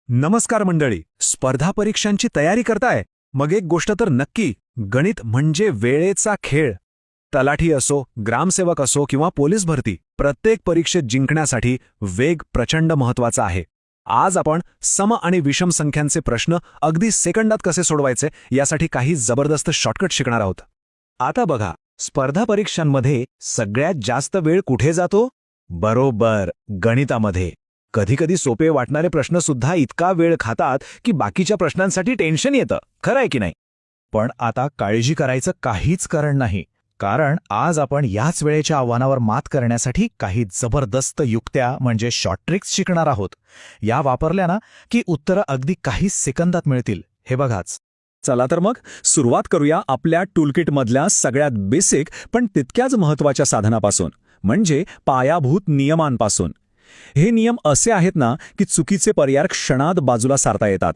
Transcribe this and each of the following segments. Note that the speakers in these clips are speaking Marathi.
नमस्कार मंडळी. स्पर्धा परीक्षांची तयारी करताय? मग एक गोष्ट तर नक्की, गणित म्हणजे वेळेचा खेळ. तलाठी असो, ग्रामसेवक असो किंवा पोलीस भरती, प्रत्येक परीक्षेत जिंकण्यासाठी वेग प्रचंड महत्वाचा आहे. आज आपण सम आणि विषम संख्यांचे प्रश्न अगदी सेकंदात कसे सोडवायचे यासाठी काही जबरदस्त शॉर्टकट शिकणार आहोत. आता बघा, स्पर्धा परीक्षांमध्ये सगळ्यात जास्त वेळ कुठे जातो? बरोबर, गणितामध्ये. कधीकधी सोपे वाटणारे प्रश्न सुद्धा इतका वेळ खातात की बाकीच्या प्रश्नांसाठी टेन्शन येतं. खरं आहे की नाही? पण आता काळजी करायचं काहीच कारण नाही, कारण आज आपण याच वेळेच्या आव्हानावर मात करण्यासाठी काही जबरदस्त युक्त्या म्हणजे शॉर्ट ट्रिक्स शिकणार आहोत. या वापरल्या ना की उत्तरं अगदी काही सेकंदात मिळतील. हे बघाच. चला तर मग सुरुवात करूया आपल्या टूलकिटमधल्या सगळ्यात बेसिक पण तितक्याच महत्त्वाच्या साधनापासून, म्हणजे पायाभूत नियमांपासून. हे नियम असे आहेत ना की चुकीचे पर्याय क्षणात बाजूला सारता येतात.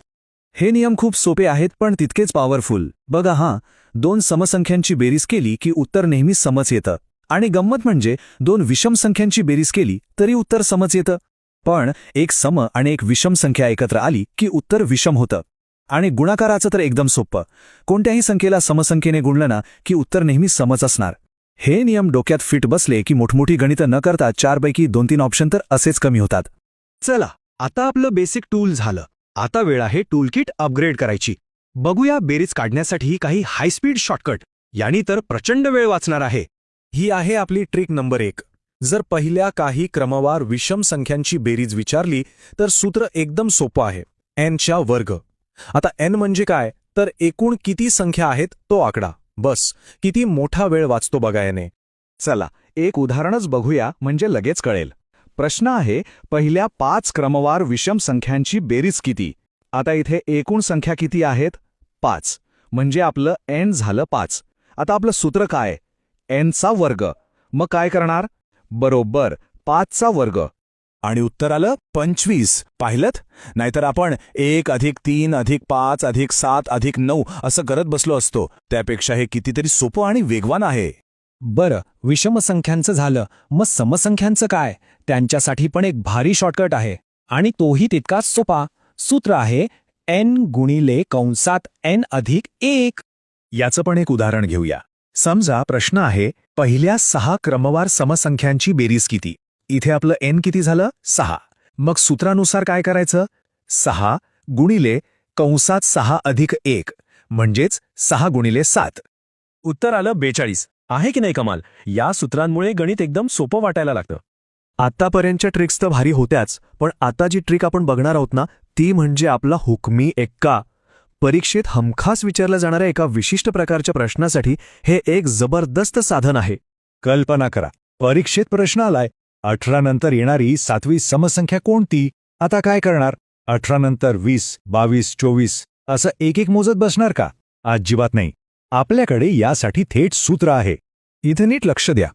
हे नियम खूप सोपे आहेत पण तितकेच पॉवरफुल. बघा हां, दोन समसंख्यांची बेरीज केली की उत्तर नेहमी समच येतं. आणि गंमत म्हणजे दोन विषम संख्यांची बेरीज केली तरी उत्तर समच येतं. पण एक सम आणि एक विषम संख्या एकत्र आली की उत्तर विषम होतं. आणि गुणाकाराचं तर एकदम सोपं. कोणत्याही संख्येला समसंख्येने गुणलं ना की उत्तर नेहमी समच असणार. हे नियम डोक्यात फिट बसले की मोठमोठी गणितं न करता 4 पैकी 2-3 ऑप्शन तर असेच कमी होतात. चला, आता आपलं बेसिक टूल झालं. आता वेळ आहे टूलकिट अपग्रेड करायची. बघूया बेरीज काढण्यासाठी काही हाय स्पीड शॉर्टकट. यानी तर प्रचंड वेळ वाचणार आहे. ही आहे आपली ट्रिक नंबर 1. जर पहिल्या काही क्रमवार विषम संख्यांची बेरीज विचारली तर सूत्र एकदम सोपं आहे, n चा वर्ग. आता n म्हणजे काय, तर एकूण किती संख्या आहेत तो आकडा. बस, किती मोठा वेळ वाचतो बघा याने. चला, एक उदाहरणच बघूया म्हणजे लगेच कळेल. प्रश्न आहे, पहिल्या 5 क्रमवार विषम संख्यांची बेरीज किती. आता इथे एकूण संख्या किती आहेत? 5. म्हणजे आपलं n झालं 5. आता आपलं सूत्र काय? n चा वर्ग. मग काय करणार? बरोबर, 5 चा वर्ग. आणि उत्तर आलं 25. पाहिलंत? नाहीतर आपण 1 + 3 + 5 + 7 + 9 असं करत बसलो असतो. त्यापेक्षा हे कितीतरी सोपं आणि वेगवान आहे. बरं, विषम संख्यांचं झालं, मग समसंख्यांचं काय? त्यांच्यासाठी पण एक भारी शॉर्टकट आहे आणि तोही तितकाच सोपा. सूत्र आहे n गुणिले कंसात n अधिक 1. याचं पण एक उदाहरण घेऊया. समजा प्रश्न आहे, पहिल्या 6 क्रमवार समसंख्यांची बेरीज किती. इथे आपलं n किती झालं? 6. मग सूत्रानुसार काय करायचं? 6 गुणिले कंसात 6 अधिक 1 म्हणजेच 6 गुणिले 7. उत्तर आलं 42. आहे की नाही कमाल? या सूत्रांमुळे गणित एकदम सोपं वाटायला लागतं. आतापर्यंतच्या ट्रिक्स तर भारी होत्याच, पण आता जी ट्रिक आपण बघणार आहोत ना, ती म्हणजे आपला हुकमी एक्का. परीक्षेत हमखास विचारल्या जाणाऱ्या एका विशिष्ट प्रकारच्या प्रश्नासाठी हे एक जबरदस्त साधन आहे. कल्पना करा, परीक्षेत प्रश्न आलाय, 18 नंतर येणारी 7वी समसंख्या कोणती? आता काय करणार? 18 नंतर 20, 22, 24 असं एक एक मोजत बसणार का? अजिबात नाही. आपल्याकडे यासाठी थेट सूत्र आहे. इथे नीट लक्ष द्या.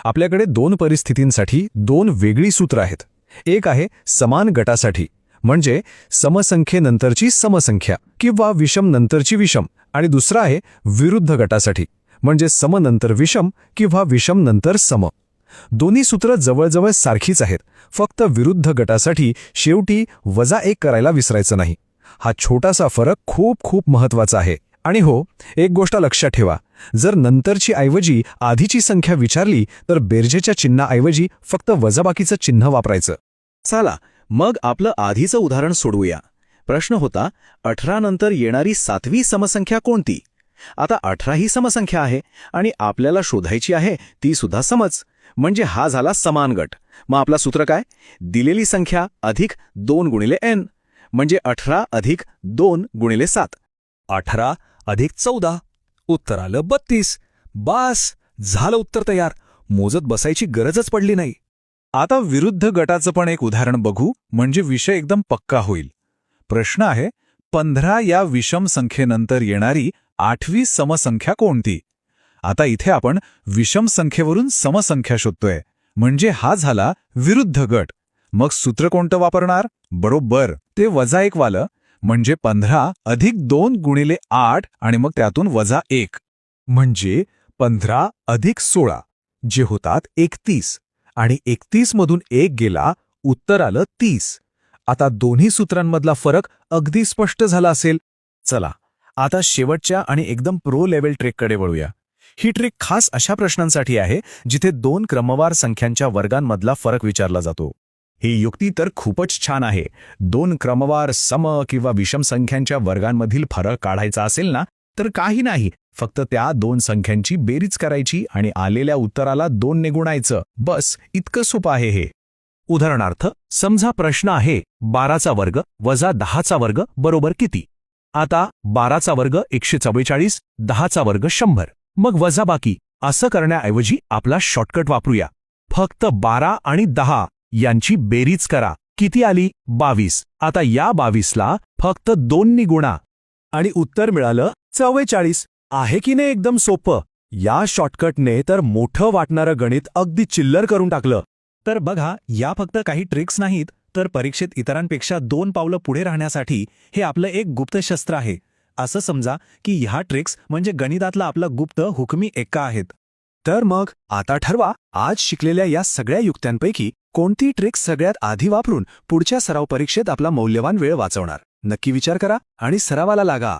आपल्याकडे 2 परिस्थितींसाठी 2 वेगळी सूत्र आहेत. एक आहे समान गटासाठी, म्हणजे समसंख्येनंतरची समसंख्या किंवा विषम नंतरची विषम, आणि दुसरा आहे विरुद्ध गटासाठी, म्हणजे सम नंतर विषम किंवा विषम नंतर सम. दोन्ही सूत्र जवळजवळ सारखीच आहेत, फक्त विरुद्ध गटासाठी शेवटी -1 करायला विसरायचं नाही. हा छोटासा फरक खूप खूप महत्वाचा आहे. आणि हो, एक गोष्ट लक्षात ठेवा, जर नंतरची ऐवजी आधीची संख्या विचारली तर बेरजेच्या चिन्हाऐवजी फक्त वजाबाकीचं चिन्ह वापरायचं. चला, मग आपलं आधीचं उदाहरण सोडवूया. प्रश्न होता, 18 नंतर येणारी 7वी समसंख्या कोणती? आता 18 ही समसंख्या आहे आणि आपल्याला शोधायची आहे ती सुद्धा समच, म्हणजे हा झाला समान गट. मग आपला सूत्र काय? दिलेली संख्या अधिक 2 गुणिले n, म्हणजे 18 अधिक 2 गुणिले 7. 18 अधिक 14. उत्तर आलं 32. बास, झालं उत्तर तयार. मोजत बसायची गरजच पडली नाही. आता विरुद्ध गटाचं पण एक उदाहरण बघू, म्हणजे विषय एकदम पक्का होईल. प्रश्न आहे, 15 या विषम संख्येनंतर येणारी 8वी समसंख्या कोणती? आता इथे आपण विषम संख्येवरून समसंख्या शोधतोय, म्हणजे हा झाला विरुद्ध गट. मग सूत्र कोणतं वापरणार? बरोबर, ते -1 वालं, म्हणजे 15 अधिक 2 गुणिले 8 आणि मग त्यातून -1, म्हणजे 15 अधिक 16, जे होतात 31. आणि 31 मधून 1 गेला, उत्तर आलं 30. आता दोन्ही सूत्रांमधला फरक अगदी स्पष्ट झाला असेल. चला आता शेवटच्या आणि एकदम प्रो लेव्हल ट्रिककडे वळूया. ही ट्रिक खास अशा प्रश्नांसाठी आहे जिथे 2 क्रमवार संख्यांच्या वर्गांमधला फरक विचारला जातो. ही युक्ती तर खूपच छान आहे. 2 क्रमवार सम किंवा विषम संख्यांच्या वर्गांमधील फरक काढायचा असेल ना, तर काही नाही, फक्त त्या 2 संख्यांची बेरीज करायची आणि आलेल्या उत्तराला 2 ने गुणायचं. बस इतकं सोपं आहे हे. उदाहरणार्थ समजा प्रश्न आहे 12चा वर्ग वजा 10चा वर्ग बरोबर किती. आता 12चा वर्ग 144, 10चा वर्ग 100. मग वजाबाकी असं करण्याऐवजी आपला शॉर्टकट वापरूया. फक्त 12 आणि 10 यांची बेरीज करा. किती आली? 22. आता या 22ला फक्त 2 नी गुणा आणि उत्तर मिळालं 44. आहे की नाही एकदम सोपं? या शॉर्टकटने तर मोठं वाटणारं गणित अगदी चिल्लर करून टाकलं. तर बघा, या फक्त काही ट्रिक्स नाहीत, तर परीक्षेत इतरांपेक्षा 2 पावलं पुढे राहण्यासाठी हे आपलं एक गुप्त शस्त्र आहे. असं समजा की ह्या ट्रिक्स म्हणजे गणितातला आपला गुप्त हुकमी एक्का आहेत. तर मग आता ठरवा, आज शिकलेल्या या सगळ्या युक्त्यांपैकी कोणती ट्रिक सगळ्यात आधी वापरून पुढच्या सराव परीक्षेत आपला मौल्यवान वेळ वाचवणार. नक्की विचार करा आणि सरावाला लागा.